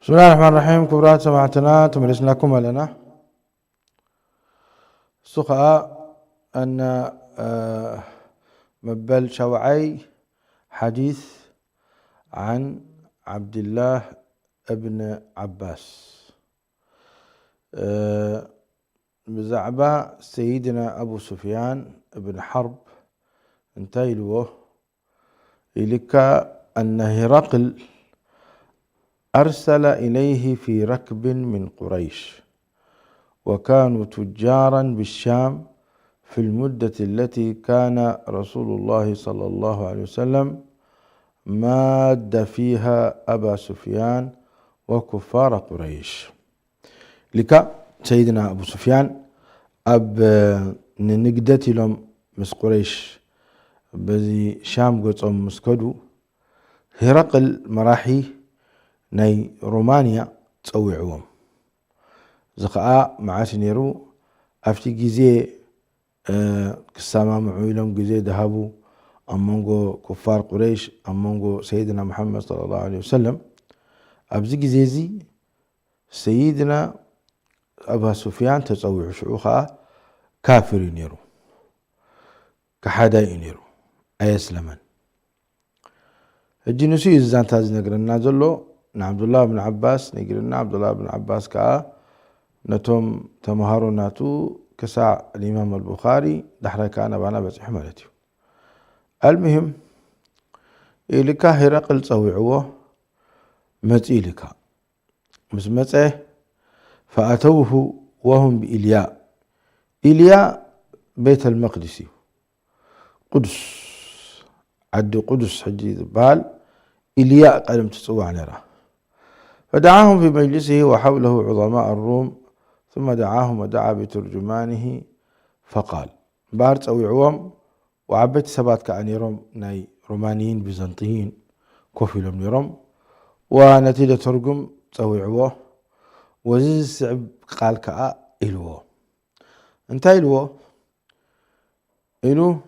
بسم الله الرحمن الرحيم. كبرات سماعتنا تمرسناكم لنا سخاء أن مبل شوعي حديث عن عبد الله ابن عباس بزعبة سيدنا أبو سفيان ابن حرب انتايلوه إليك أن هرقل أرسل إليه في ركب من قريش، وكانوا تجارا بالشام في المدة التي كان رسول الله صلى الله عليه وسلم ماد فيها أبا سفيان وكفار قريش. لك سيدنا أبو سفيان أب نقدت لهم مس قريش بزي شام قصهم مسكدو هرقل مراحي ناي رومانيا تصوعوهم زخاء معاش نيرو أفتي جزء كسامة معولهم جزء ذهبوا أمانجو كفار قريش أمانجو سيدنا محمد صلى الله عليه وسلم أبزي جزيزي سيدنا أبا سفيان تصوع شعوخاء كافر نيرو كحدا نيرو أيسلمن الجنسي الزان تاز نقرنا زلو عبد الله بن عباس نقرنا عبد الله بن عباس كا نتوم تمهارو ناتو كساع الإمام البخاري دحرا كان بانا بس حملتي. المهم إليكا هرقل تصوعوه متإليكا مسمته فأتوه وهم بإلياء. إلياء بيت المقدس قدس عد قدس حجي بال إلياء قلم تصوع نرى. فدعاهم في مجلسه وحوله عظماء الروم، ثم دعاهم ودعا بترجمانه فقال بار تصوعوهم وعبت سبات كأنيرهم ناي رومانيين بيزنطيين كوفيلهم نيرهم ونتيجة ترجم تصوعوه وزيز السعب قال كأ إلوه انتا إلو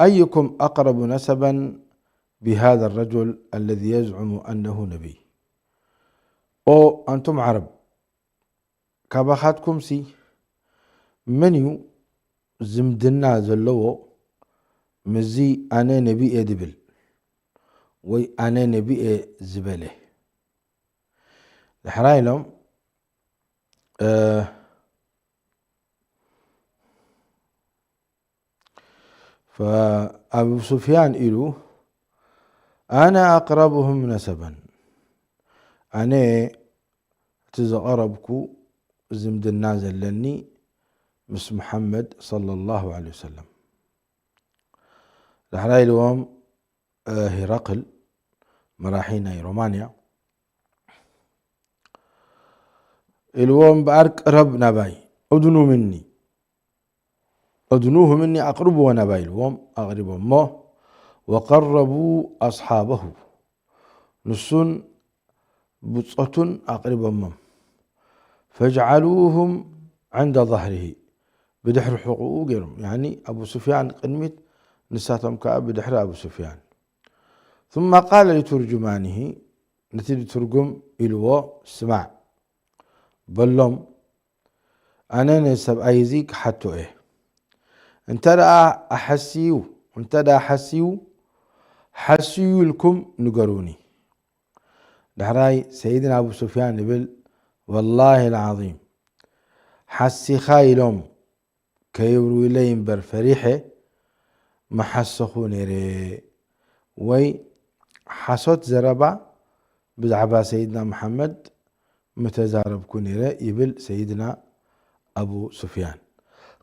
أيكم أقرب نسبا بهذا الرجل الذي يزعم أنه نبي؟ أو أنتم عرب كبخاتكم سي منيو زمدنا زلو مزي أنا نبي أدبل وي أنا نبي زبله الحراي لهم فأبو سفيان إلو أنا أقربهم نسبا أنا تزقربكو زمد النازل لني مس محمد صلى الله عليه وسلم. الحراي لهم هرقل مراحينا رومانيا الوم بأرك رب نباي أدنوه مني أقربوا نباي الوم أقربهم ما وقربوا أصحابه نسون بصة أقربهم فاجعلوهم عند ظهره بدحر حقوقهم. يعني أبو سفيان قدمت نساتهم كأب بدحر أبو سفيان. ثم قال لترجمانه نتيجة ترجم إلو سمع بلهم أنا نسب أيزيك حتى إيه انت رأى أحسيو انت دا حسيو لكم نقروني. دحراي سيدنا أبو سفيان نبل والله العظيم حسي خايلهم كيورو إليهم برفريحة ما حسخوا نري وي حسوت زربا بزعبا سيدنا محمد متزارب كنيرة يبل سيدنا أبو سفيان.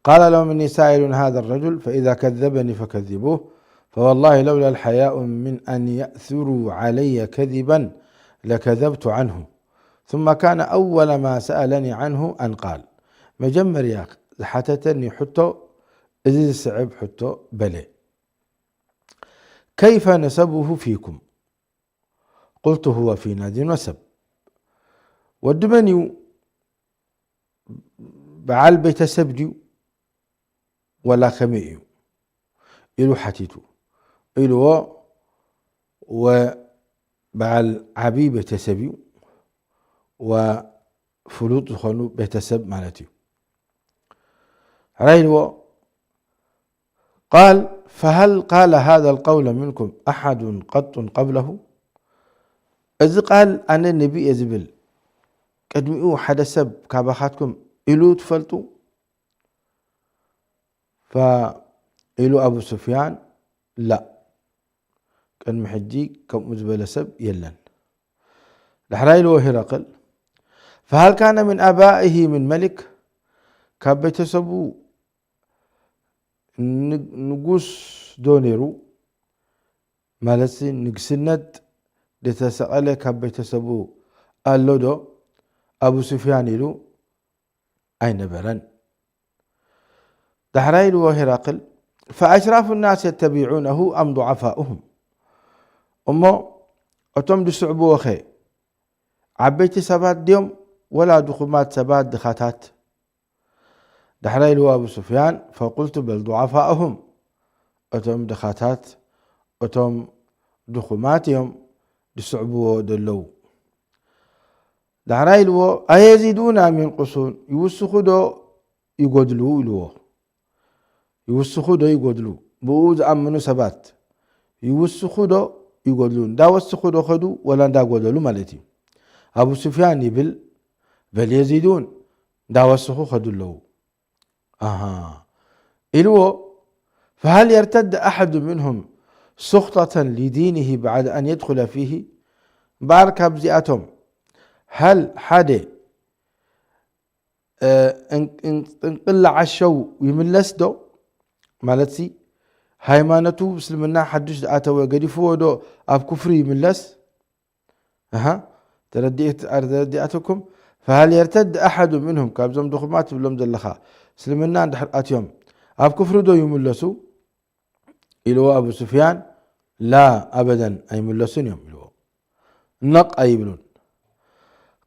قال لهم إني سائل هذا الرجل فإذا كذبني فكذبوه، فوالله لولا الحياء من أن يأثروا علي كذبا لكذبت عنه. ثم كان أول ما سألني عنه أن قال مجمر يا حتتني حتى إذ السعب حتى بلي كيف نسبه فيكم؟ قلت هو فينا ذي نسب ودمني بعل بيت سبدي ولا خمئي إلو حتيتو إلو وبعل عبي بيتسبي وفلوط خنو بيتسب مالتي رايلو. قال فهل قال هذا القول منكم أحد قط قبله؟ إذ قال أنا النبي يزبل قدمئو حدا سب كابخاتكم إلو تفلتو؟ فإلو أبو سفيان لا كان محجي كم مزبل سب يلن لحرايلو هرقل فهل كان من آبائه من ملك؟ كابيت سبو نقوس دونيرو مالسي نقسند لتسأل كابيت سبو قالو دو أبو سفيان يلو أين برن دحرايل وهرقل فأشراف الناس يتبعونه أم ضعفاؤهم؟ أمو أتم دي صعبو وخي عبيتي سبات ديوم ولا دخمات سبات دخاتات دحرايل وابو سفيان فقلت بل ضعفاؤهم أتم دخاتات أتم دخمات يوم دي صعبو دلو دحرايل و أيزيدون من قصون يوسخو دو يقودلو إلوه يوسخو دو يقودلو بوز أمنو سبات يوسخو دو يقودلون دا وسخو دو خدو ولا دا قودلو مالتي أبو سفيان يبل بل يزيدون دا وسخو خدو له. إلو فهل يرتد أحد منهم سخطة لدينه بعد أن يدخل فيه؟ بارك بزياتهم هل حد انقل عشو يملس دو مالتي هايمانتو بسلمنا حدش دعاتو قديفو دو أب كفري يملس تردياتكم. فهل يرتد أحد منهم كابزم دخمات بلوم دلخا سلمنا دحر أتيوم أب كفر دو يملسو؟ إلو أبو سفيان لا أبدا أي ملسون يوم إلو نق أي بلون.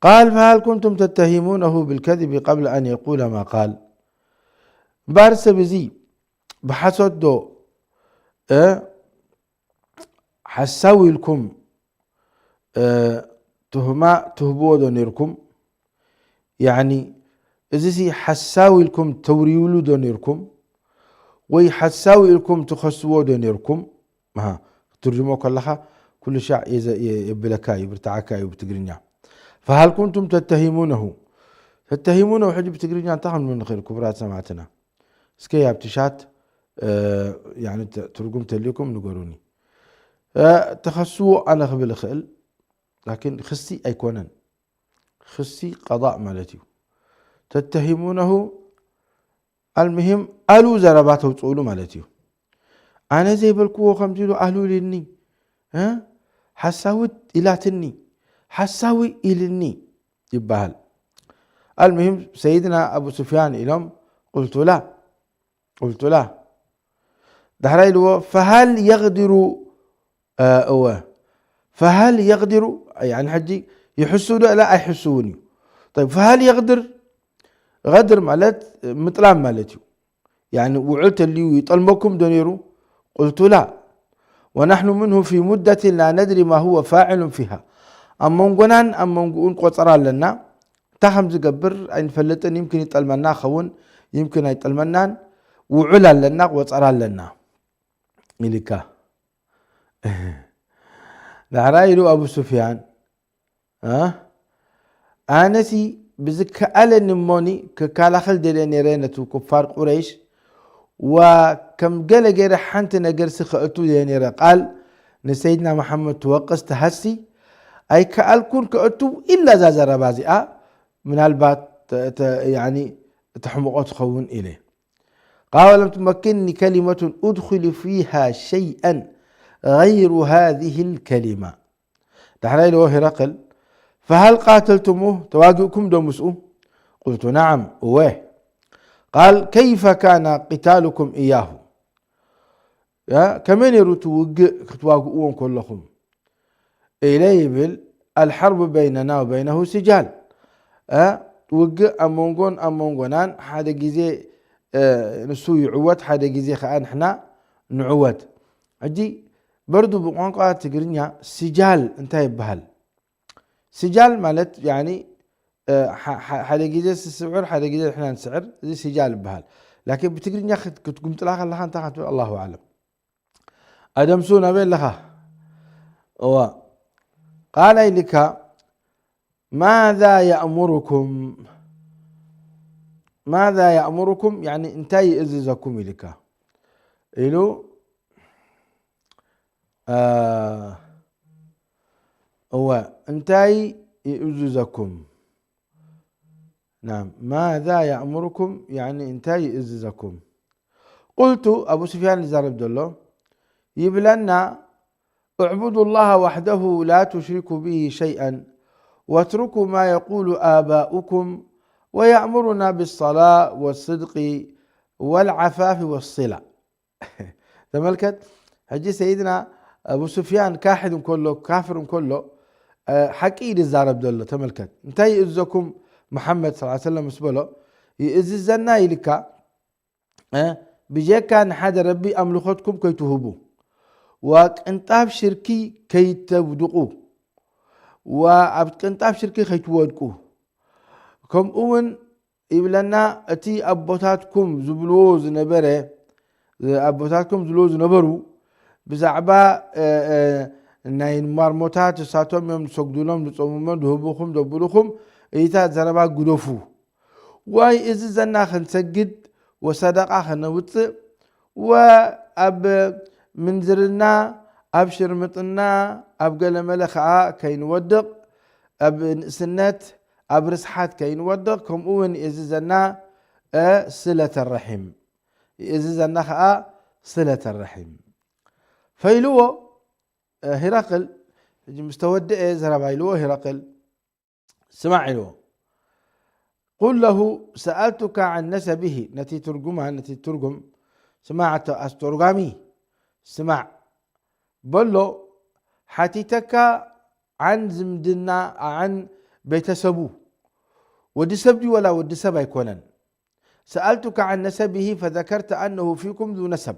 قال فهل كنتم تتهمونه بالكذب قبل أن يقول ما قال؟ بارس بزي بحسد دو حساوي لكم تهبو دو نيركم يعني إذا حساوي لكم توريولو دو نيركم وي حساوي لكم تخسوو دو نيركم ترجموك الله كل شيء يبلكاي برتعكاي وبتقرنيا. فهل كنتم تتهمونه حجب تقرنيا تاخذ من خير كبرات سمعتنا سكي ابتشات يعني ترجم تليكم نقولوني تخسو أنا قبل خل لكن خسي أيكونن خسي قضاء مالتي تتهمونه المهم ألو زرباته وتقولوا مالتي أنا زي بالكو خمسيلو أهلو لني حساوي إلاتني حساوي إلني يبهل. المهم سيدنا أبو سفيان إلهم قلت لا دحرايلو فهل يقدر فهل يقدر يعني حجي يحسوا لا يحسوني. طيب فهل يقدر غدر مالت مطلام مالتي يعني وعلت اللي يطلبكم دونيرو؟ قلت لا ونحن منه في مدة لا ندري ما هو فاعل فيها أما نقولان أما نقول قطرا لنا تخمز قبر أن فلتن يمكن يطلمنا خون يمكن يطلمنان وعلا لنا وقطرا لنا إليكا دحرايلو أبو سفيان آنسي بذك ألن نموني ككالاخل دلني رينتو كفار قريش وكم قال غير حنت نجر سخأتو دلني قال نسيدنا محمد توقس تحسي أي كألكون كأتو إلا زازر بازئة من البات يعني تحمقات خون إليه. قال لم تمكنني كلمة أدخل فيها شيئا غير هذه الكلمة. دحري له هرقل فهل قاتلتموه تواجئكم دمسؤه؟ قلت نعم ويه. قال كيف كان قتالكم إياه؟ يا كمن تواجئون كلكم إليه بال الحرب بيننا وبينه سجال. توجئ أمونغونان حدا جزء نسو يعود حدا جزء خان إحنا نعود. أجي برضو بقانقة تقرنيا سجال انتهي بهال. سجال مالت يعني حدا جزء السعر حدا جزء إحنا نسعر زي سجال بهال. لكن بتقرنيا كنت قمت لها الله أنت الله أعلم. أدم سونا بين لها. قال لك ماذا يأمركم يعني انتي إززكم لك إلو هو انتي إززكم. نعم ماذا يأمركم يعني انتي إززكم. قلت أبو سفيان الزرب الله يبلنا اعبدوا الله وحده لا تشركوا به شيئا واتركوا ما يقول آباؤكم ويأمرنا بالصلاة والصدق والعفاف والصلة. تملكت هجي سيدنا أبو سفيان كاحد كله كافر كله حكي للزارب دولة. تملكت انتهي إزكم محمد صلى الله عليه وسلم اسبله يززنا إليك بجي كان حدا ربي أملختكم كي تهبوا وانتاب شركي كي تبدقوا وانتاب شركي كي تودقوا كم أون يبلنا أتي أبوتاتكم زبلوز نبره أبوتاتكم زبلوز نبرو بزعبا ناين مرموتات ساتهم يوم سقدولهم نصومهم دهبوكم دبلوكم إيتا زربا قدوفو واي إززنا خنسجد وصدقا خنوت وأب منزرنا أبشر مطنا أبقل ملخا كي نودق أب سنت أبرسحات كي نودق كم أون إززنا صلة الرحم إززنا خا صلة الرحم. فيلو هرقل مستود زربايلو هرقل سمع له قل له سألتك عن نسبه نتي ترجمها نتي ترجم سمعت أسترجمي سمع بلو حتيتك عن زمدنا عن بيتسبو ودي سبدي ولا ودي سبا يكونن. سألتك عن نسبه فذكرت أنه فيكم ذو نسب.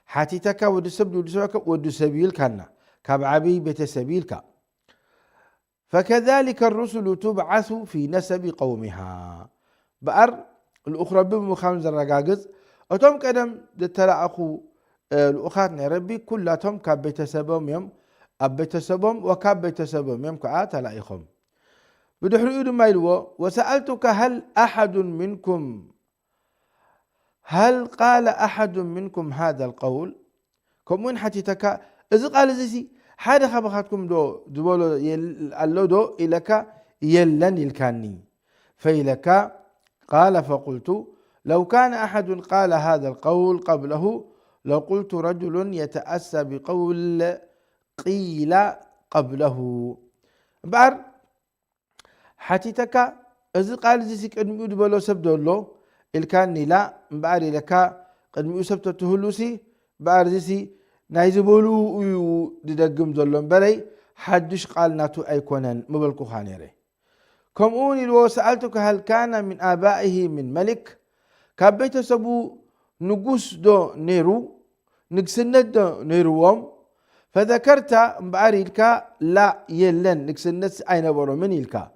حتيتك ودي سبدي ودي سبيل كان كابعبي بيتسبيلك. فكذلك الرسل تبعث في نسب قومها. بأر الأخرى بمخامز الرقاقز أتم قدم دتلا أخو الأخاتنا ربي كلاتهم كاب بيتسبهم يم أب بيتسبهم وكاب بيتسبهم يم كآت لائخهم بدحر يدو مايلو. وسألتك هل قال أحد منكم هذا القول كم وين حتيتك إذا قال زي حدا خبخاتكم دولو اللو دو إلك يلن الكاني فإلك قال فقلت لو كان أحد قال هذا القول قبله لو قلت رجل يتأسى بقول قيل قبله. بار حتيتك إذا قال زي قدمي دبلو سبدو له الكاني لا بار لك قدمي سبتو تهلوسي بار زي نايزبولو ددقم زلون بري حدش قال ناتو أيكونن مبلكو خانيري. كم أوني لو سألتك هل كان من آبائه من ملك كابيت سبو نقوس دو نيرو نكسند دو نيروهم فذكرت مباريلك لا يلن نكسند أين برو من إلكا.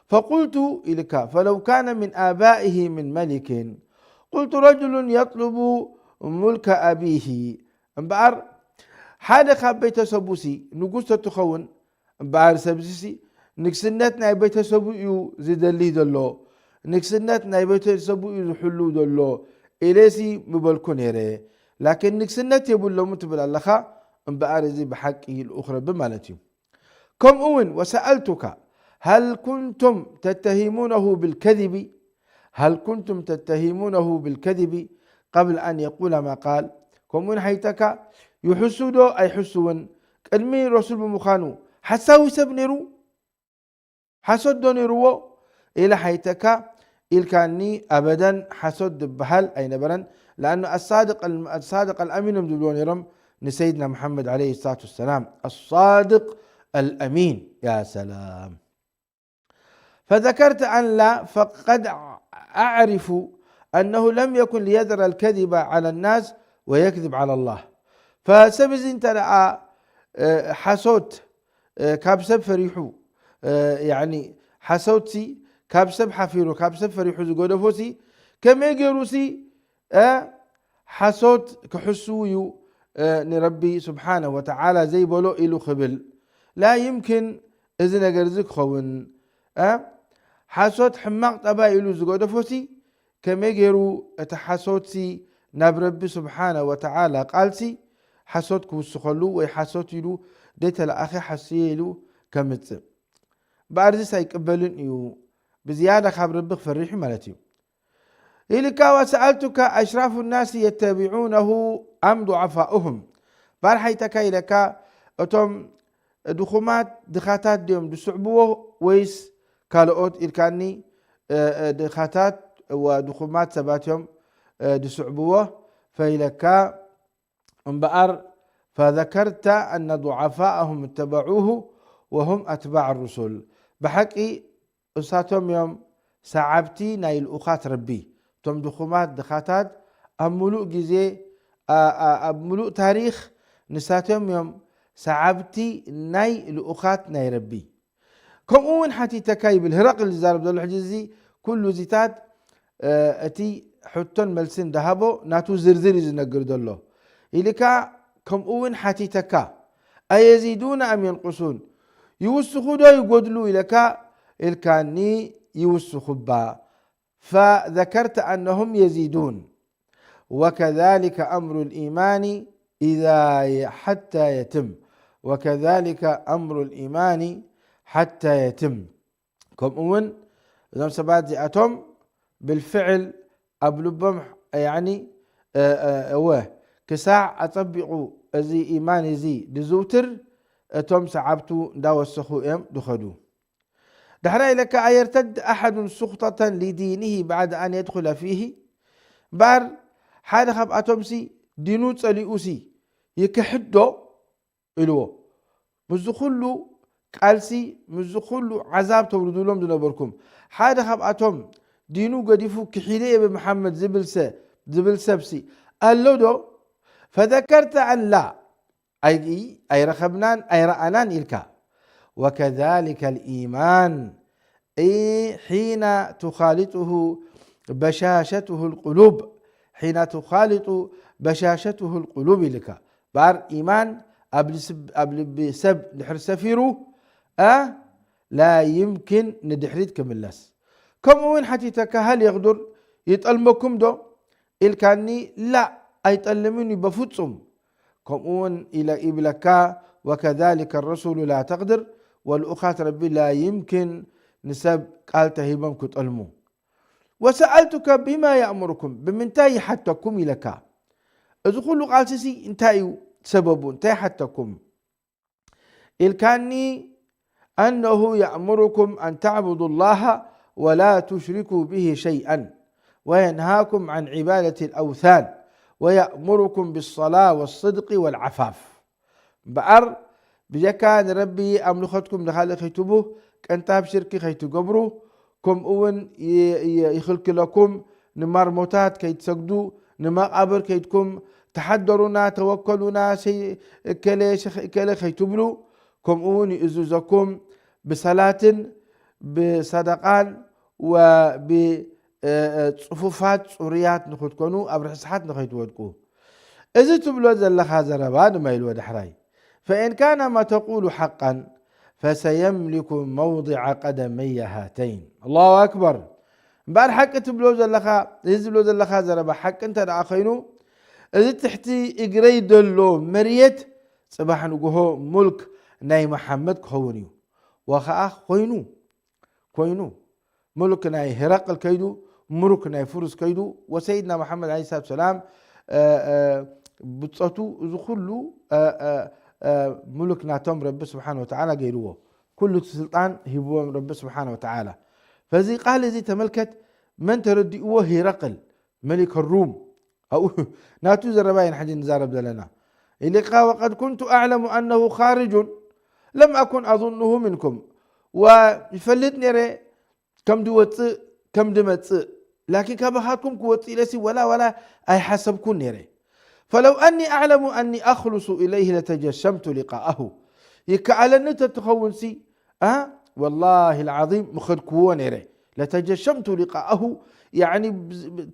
فقلت إلك فلو كان من آبائه من ملك قلت رجل يطلب ملك أبيه. مبار حدا خبيت سبوسي نقص تخون بعد سبسي نكسنت ناي بيت سبو يو زيد اللي دلو نكسنت ناي بيت سبو يو حلو دلو إليسي مبالكون يري. لكن نكسنت يبول لو متبل اللخا بعد زي بحقه الأخرى بمالتي. كم أون وسألتك هل كنتم تتهمونه بالكذب؟ هل كنتم تتهمونه بالكذب قبل أن يقول ما قال؟ كم أون حيتك يحسودو أي حسون كلمي رسول بمخانو حساوي سب نيرو حسد نيرو إلى حيتك إلكاني أبدا حسد بهل أي نبرا لأنه الصادق الأمين مدلون يرم لسيدنا محمد عليه الصلاة والسلام الصادق الأمين. يا سلام. فذكرت أن لا فقد أعرف أنه لم يكن ليذر الكذب على الناس ويكذب على الله. فسبز انت رأى حسوت كابسب فريحو يعني حسوتي كابسب حفيرو كابسب فريحو زغودفوسي كما يجروسي حسوت كحسويو نربي سبحانه وتعالى زي بولو إلو خبل لا يمكن إذن أجرزك خون حسوت حماق طبا إلو زغودفوسي كما يجرو تحسوتي نبربي سبحانه وتعالى قالسي حسوت كوسخلو ويحسوت يلو ديت الأخي حسيلو كمت بارزي سيقبلن يو بزيادة خبر ربك فريح مالتيو إليك وسألتك أشراف الناس يتبعونه أم ضعفاؤهم بارحيتك إليك أتم دخومات دخاتات ديوم دسعبوه ويس كالوت إلكاني دخاتات ودخومات سباتهم دسعبوه فإليك انبأر فذكرت أن ضعفاءهم اتبعوه وهم أتباع الرسل بحقي أساتهم يوم سعبتي نايل أخات ربي توم دخومات دخاتات أملوء جزي أملوء تاريخ نساتهم يوم سعبتي نايل أخات ناي ربي كم أون حتي تكايب الهرقل الزارب دول الحجزي كل زيتات أتي حتون ملسن دهبو ناتو زرزر يزنقر دولو إليكا كم أون حتي تكا أيزيدون أم ينقصون يوسخوا دو يقودلوا إليكا الكاني يوسخوا با فذكرت أنهم يزيدون وكذلك أمر الإيمان إذا حتى يتم وكذلك أمر الإيمان حتى يتم كم أون إذا سبات زي أتم بالفعل أبلبهم يعني كساع أطبقوا زي إيمان زي دزوتر أتم سعبتو داو السخو إم دخدو دحرا لك أيرتد أحد سخطة لدينه بعد أن يدخل فيه بار حاد خب أتمسي دينو تسأليوسي يكحدو إلو مزخلو قالسي مزخلو عذاب تولدو لهم دنبركم حاد خب أتم دينو قديفو كحيلي بمحمد زبل سبسي قال دو فذكرت أن لا أي رخبنان أي رأنان إلكا وكذلك الإيمان حين تخالطه بشاشته القلوب حين تخالط بشاشته القلوب لك بار إيمان قبل بسب نحر سفيرو لا يمكن ندحريد كملاس كم وين حتيتك هل يقدر يتألمكم دو الكاني لا أيتألمني بفتصم كم وين إلى إبلكا وكذلك الرسول لا تقدر والأخات ربي لا يمكن نسب قال تهيبم كتألمو وسألتك بما يأمركم بمنتاي حتىكم لك ادخلوا قال سيسي انتايو سبب انتاي حتىكم الكاني أنه يأمركم أن تعبدوا الله ولا تشركوا به شيئا وينهاكم عن عبادة الأوثان ويأمركم بالصلاة والصدق والعفاف بأر بجكان ربي أملختكم لخالق خيتبه كنتاب شركي خيتو قبرو كم أون يخلق لكم نمار موتات كي تسجدوا نما قبر كيتكم تحضرونا توكلونا شيء كلا خيتبلو كم أون يزوزكم بصلاة بصدقان وبصفوفات صوريات نخدكونو أبرحسحات نخيتودكو إذا تبلو زل خازربان ما يلود حراي فإن كان ما تقول حقا فسيملك موضع قدمي هاتين. الله أكبر. بار حق تبلوز اللخا يزبلوز اللخا زربا حق انت دعاخينو إذا تحتي إقري دلو مريت صباحا نقوهو ملك ناي محمد كهونيو وخا كوينو ملك ناي هرقل كيدو ملك ناي فرس كيدو وسيدنا محمد عليه الصلاة والسلام بتصوتو زخلو ملك ناتهم رب سبحانه وتعالى قيلوه كل سلطان هو رب سبحانه وتعالى. فزي قال زي تملكت من تردي هو هرقل ملك الروم أو ناتو زرباين حاجة نزارب لنا اللي قال وقد كنت أعلم أنه خارج لم أكن أظنه منكم ويفلتني ري كم دوت كم دمت لكن كبهاتكم كوتي لسي ولا أي حسبكم نيري فلو أني أعلم أني أخلص إليه لتجشمت لقاءه يكعل أن تتخونسي والله العظيم مخد كوون نيري لتجشمت لقاءه يعني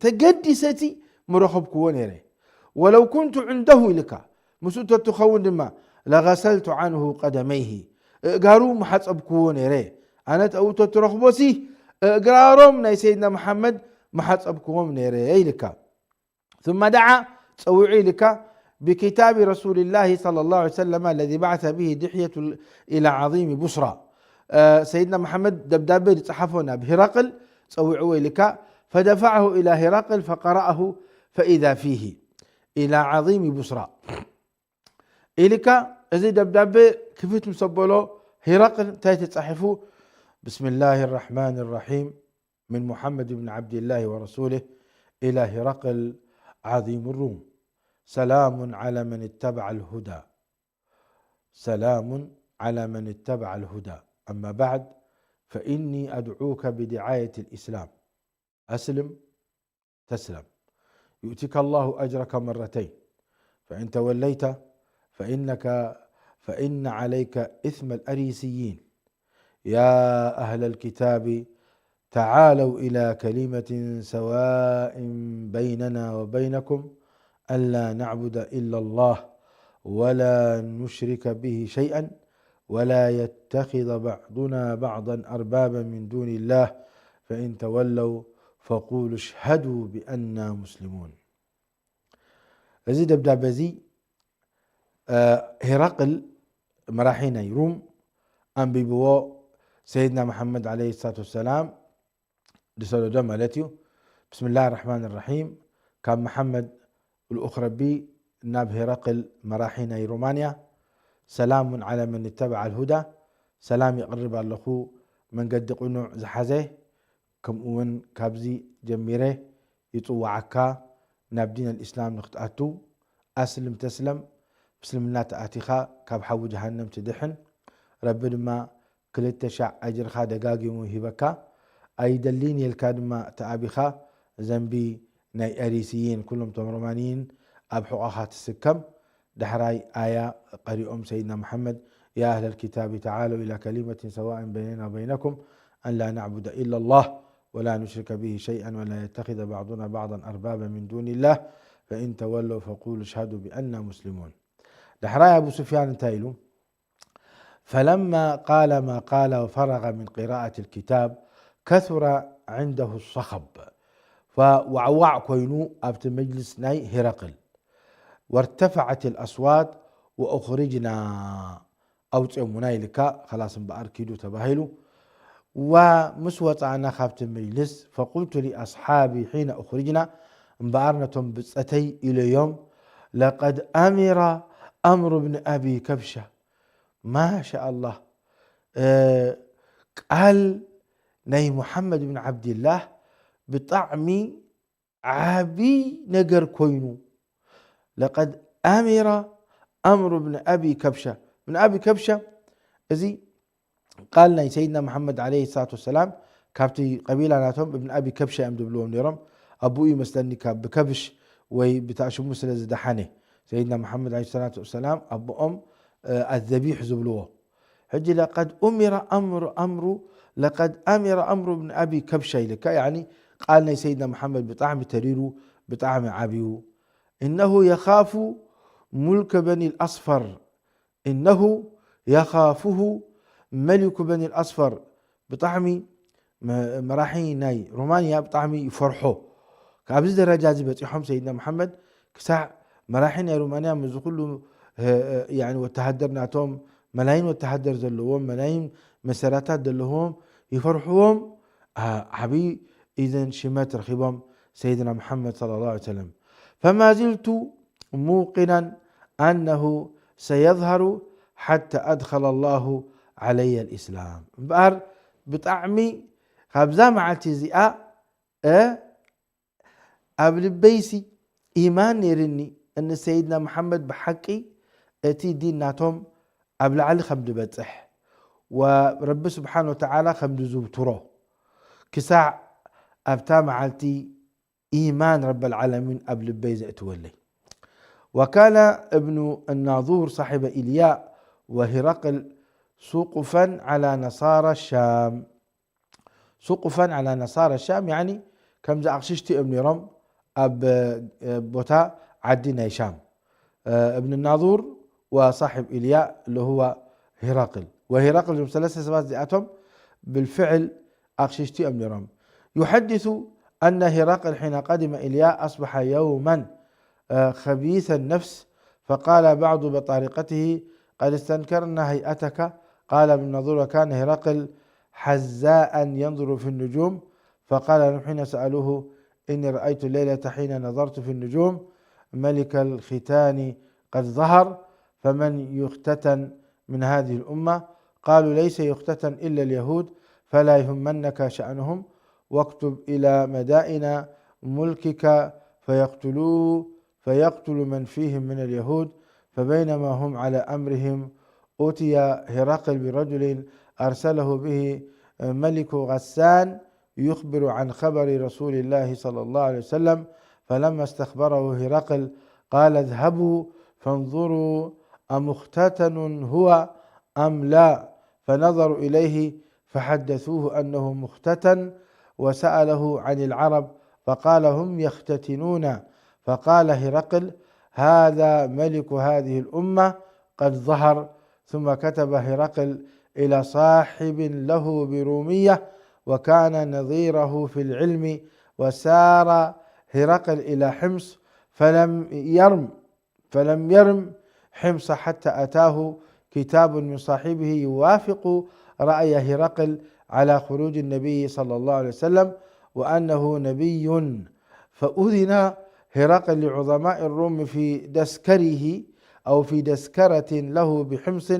تقدستي مرخب كوون نيري ولو كنت عنده لك مسوت تخون دما لغسلت عنه قدميه قالوا محسب كوون نيري أنا تأوت ترخبوسي قرارهم ناي سيدنا محمد محسب كوون نيري لك ثم دعا توعي لك بكتاب رسول الله صلى الله عليه وسلم الذي بعث به دحية إلى عظيم بصرى. سيدنا محمد دبدابة صحفنا بهرقل توعي لك فدفعه إلى هرقل فقرأه فإذا فيه إلى عظيم بصرى إلك إذا دبدابة كيف مسبله هرقل تاتي تصحفه بسم الله الرحمن الرحيم من محمد بن عبد الله ورسوله إلى هرقل عظيم الروم سلام على من اتبع الهدى سلام على من اتبع الهدى أما بعد فإني أدعوك بدعاية الإسلام أسلم تسلم يؤتك الله أجرك مرتين فإن توليت فإن عليك إثم الأريسيين يا أهل الكتاب تعالوا إلى كلمة سواء بيننا وبينكم ألا نعبد إلا الله ولا نشرك به شيئا ولا يتخذ بعضنا بعضا أربابا من دون الله فإن تولوا فقولوا اشهدوا بأننا مسلمون. أزي دبدابزي هرقل مراحينا يروم أم بيبو سيدنا محمد عليه الصلاة والسلام لسالو جمالتيو بسم الله الرحمن الرحيم كان محمد الأخرى بي ناب هرقل مراحينا رومانيا سلام على من اتبع الهدى سلام يقرب اللخو من قد قنوع زحزه كم أون كابزي جميره يطوعكا ناب دين الإسلام نختأتو أسلم تسلم بسلم الله تأتيخا كاب حو جهنم تدحن رب ما كلت شع أجر خا دقاقي موهبكا أي دليني الكادما تأبيخا زنبي ناي أريسيين كلهم تمرمانيين أبحو أخات السكم دحراي آية قريئهم سيدنا محمد يا أهل الكتاب تعالوا إلى كلمة سواء بيننا وبينكم أن لا نعبد إلا الله ولا نشرك به شيئا ولا يتخذ بعضنا بعضا أربابا من دون الله فإن تولوا فقولوا اشهدوا بأننا مسلمون. دحراي أبو سفيان تايلو فلما قال ما قال وفرغ من قراءة الكتاب كثر عنده الصخب فوعوع كوينو أبت مجلس ناي هرقل وارتفعت الأصوات وأخرجنا أو تأمناي لك خلاص بأركيدو تباهلو ومسوط أنا خافت المجلس فقلت لأصحابي حين أخرجنا انبارنتم بسأتي إلى يوم لقد أمر أمر بن أبي كبشة ما شاء الله قال ناي محمد بن عبد الله بطعم عابي نجر كوينو لقد أمر أمر بن أبي كبشة من أبي كبشة إذي قال لنا سيدنا محمد عليه الصلاة والسلام كابتي قبيلة ناتهم ابن أبي كبشة أمدبلون نيرم أبوي مستني كاب بكبش وبتاشو مسل زدحانه سيدنا محمد عليه الصلاة والسلام أبو الذبيح زبلوه حجي لقد لقد أمر أمر بن أبي كبشة لك يعني قال لنا سيدنا محمد بطعم تريرو بطعم عابيو إنه يخاف ملك بني الأصفر إنه يخافه ملك بني الأصفر بطعم مراحي ناي رومانيا بطعم يفرحوا كابز درجات بتيحهم سيدنا محمد كساع مراحي ناي رومانيا مزقلوا يعني وتهدرنا توم ملايين وتحدر زلهم ملايين مسارات دلهم يفرحوهم عبي إذن شمات رخيبهم سيدنا محمد صلى الله عليه وسلم. فما زلت موقنا أنه سيظهر حتى أدخل الله علي الإسلام. بقر بطعمي خبزا معلتي زئاء قبل بيسي إيمان يرني أن سيدنا محمد بحقي أتي دين ناتهم قبل علي خمد بتح ورب سبحانه وتعالى خمد زبطره كساع أبتا معلتي إيمان رب العالمين قبل بيزة أتولي. وكان ابن الناظور صاحب إلياء وهرقل سقفا على نصارى الشام. سقفا على نصارى الشام يعني كم زي أقششتي ابن رم أب بوتا عدنا شام. ابن الناظور وصاحب إلياء اللي هو هرقل، وهرقل ثلاثة سبات زياتهم بالفعل أقششتي ابن رم. يحدث أن هرقل حين قدم إلياء أصبح يوما خبيث النفس، فقال بعض بطارقته قد استنكرنا هيئتك. قال ابن الناظور وكان هرقل حزاء ينظر في النجوم، فقال حين سألوه إني رأيت الليلة حين نظرت في النجوم ملك الختان قد ظهر، فمن يختتن من هذه الأمة؟ قالوا ليس يختتن إلا اليهود، فلا يهمنك شأنهم، واكتب إلى مدائن ملكك فيقتل من فيهم من اليهود. فبينما هم على أمرهم أوتي هرقل برجل أرسله به ملك غسان يخبر عن خبر رسول الله صلى الله عليه وسلم. فلما استخبره هرقل قال اذهبوا فانظروا أمختتن هو أم لا؟ فنظروا إليه فحدثوه أنه مختتن، وسأله عن العرب فقال هم يختتنون. فقال هرقل هذا ملك هذه الأمة قد ظهر. ثم كتب هرقل إلى صاحب له برومية وكان نظيره في العلم، وسار هرقل إلى حمص فلم يرم حمص حتى أتاه كتاب من صاحبه يوافق رأي هرقل على خروج النبي صلى الله عليه وسلم وأنه نبي. فأذن هرقل لعظماء الروم في دسكره أو في دسكرة له بحمص،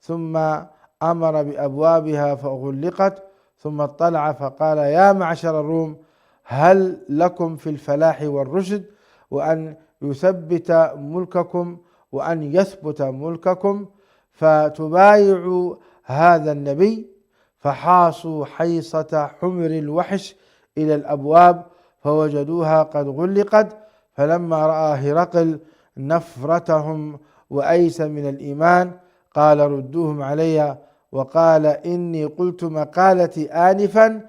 ثم أمر بأبوابها فغلقت، ثم اطلع فقال يا معشر الروم هل لكم في الفلاح والرشد وأن يثبت ملككم فتبايعوا هذا النبي؟ فحاصوا حيصة حمر الوحش إلى الأبواب فوجدوها قد غلقت. فلما رأى هرقل نفرتهم وأيس من الإيمان قال ردوهم علي، وقال إني قلت مقالتي آنفا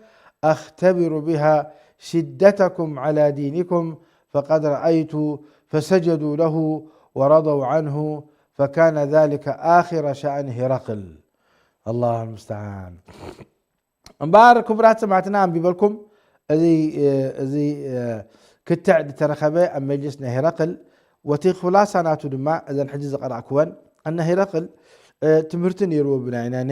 أختبر بها شدتكم على دينكم، فقد رأيت. فسجدوا له ورضوا عنه، فكان ذلك آخر شأن هرقل. الله المستعان. مبارك كبرات سمعتنا عم بيبلكم زي كتعد ترخبه أم مجلسنا هرقل وتي خلاصة ناتو دما إذا حجز قرأ كوان أن هرقل تمرتن يرو بناينا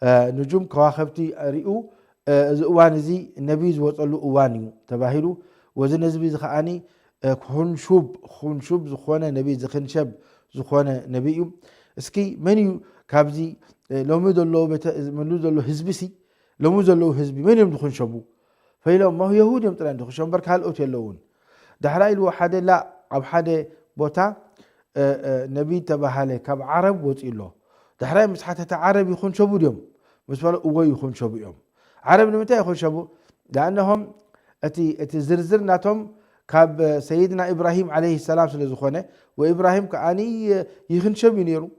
نجوم كواخبتي رئو أوان زي النبي زوطلو أوانيو تباهلو وزي نزبي زخاني خنشوب زخوانا نبي زخنشب زخوانا نبيو اسكي منيو كابزي لو مدلو هزبسي لو مدلو هزبي من يوم دخون شبو فيلو ما هو يهود يوم طلعن دخون شبو برك هالقوت يلون دحرا إلو حدا لا أو حدا بوتا نبي تبهالي كاب عرب وطيلو دحرا مسحة عرب يخون شبو اليوم مسفالو أوي يخون شبو يوم عرب نمتى يخون شبو لأنهم أتي زرزرناتهم كاب سيدنا إبراهيم عليه السلام سلزخونه وإبراهيم كأني يخنشب ينيرو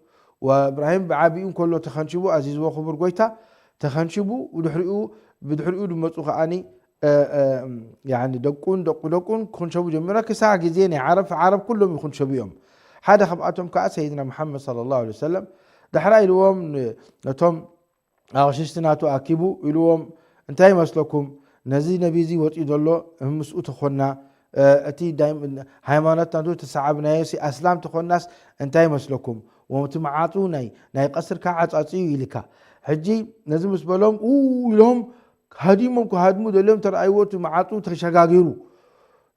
وإبراهيم بعابيون كله تخنشبو عزيز وخبر قويتا تخنشبو بدحرقو دمتو كأني يعني دقون خنشبو جميرا كساعة جزيني عرب كلهم يخنشبو يوم هذا خبأتهم سيدنا محمد صلى الله عليه وسلم دحرا إلوهم نتهم أغششتناتو أكيبو إلوهم انتهي مسلكم نزي نبيزي وطيدو الله هم مسؤول تخونا أتي دائما هايمانات ندو تسعبنا يسي أسلام تخون ناس انتهي مسلكم ومتمعاطو ناي قصر كعصاصي يلكا حجي نزم سبلهم لهم هاديمهم كهادمو دلهم ترأيوت معاطو تشغاغيرو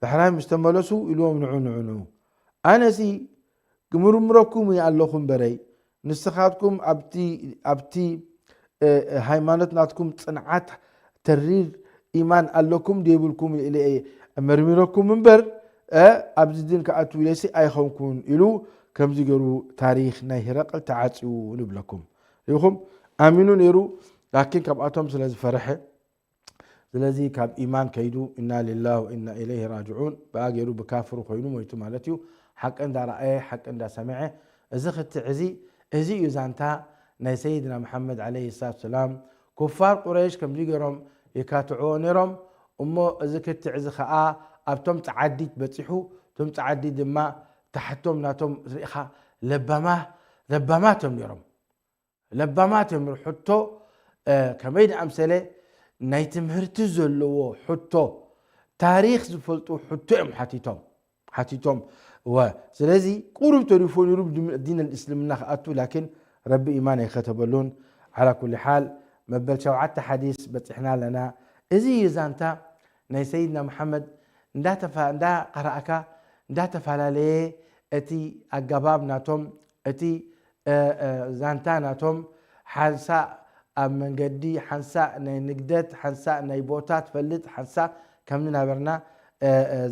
بحرام استملسوا إلهم نعو أنا سي مرمركم يا اللهم بري نسخاتكم أبتي هايمانت ناتكم صنعات ترير إيمان اللكم ديبلكم إلى مرمركم منبر أبز الدين كأتو ليسي أيخونكم إلو كم زيجرو تاريخ نهرق تعاتيو نبلكم يخم آمنون يرو لكن كم أتوم سلازي فرحة سلازي كم إيمان كيدو إنا لله وإنا إليه راجعون باقيرو بكافرو خينو ويتو مالتيو حق عند رأيه حق عند سمعه إزخت عزي يزانتا ناي سيدنا محمد عليه الصلاة والسلام كفار قريش كم زيجرهم يكاتعونرهم أمو إزخت عزي خاء أبتم تعديت بتصحو تم تعدي دما تحتم ناتم ريخا لبما تمرهم لبما تمر حتى كمين أمثلة نايتمهرت زلوا حتى تاريخ زفلتو حتى حتيتم وسلازي قرب تليفون يرب دين الإسلام نخأتو لكن رب إيمانه يختبلون على كل حال مبل شوعت حديث بتحنا لنا إزي يزانتا ناي سيدنا محمد ندا قرأك ندا تفعلالي أتي أجباب ناتهم أتي زانتا ناتهم حنسا من قدي حنسا نقدت حنسا نيبوتات فلت حنسا كمنا برنا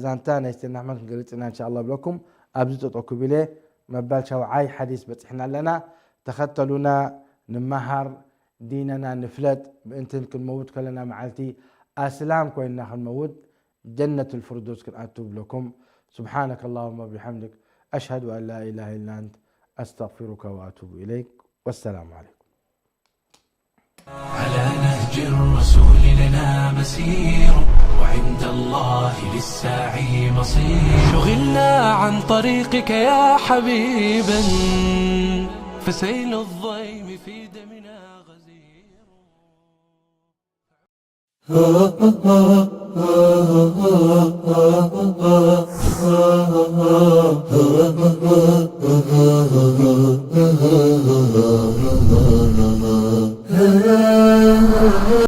زانتا نيستنا محمد قلتنا إن شاء الله بلكم أبزت أتوكبله مبال شوعي حديث بتحنا لنا تختلونا نمهر ديننا نفلت بإنتن كل موت كلنا معلتي أسلام كوينا الموت جنة الفردوس كن أتوب لكم سبحانك اللهم وبحمدك أشهد أن لا إله إلا أنت أستغفرك وأتوب إليك والسلام عليكم. على نهج الرسول لنا مسير وعند الله للساعي مصير شغلنا عن طريقك يا حبيبا فسيل الضيم في دمنا غزير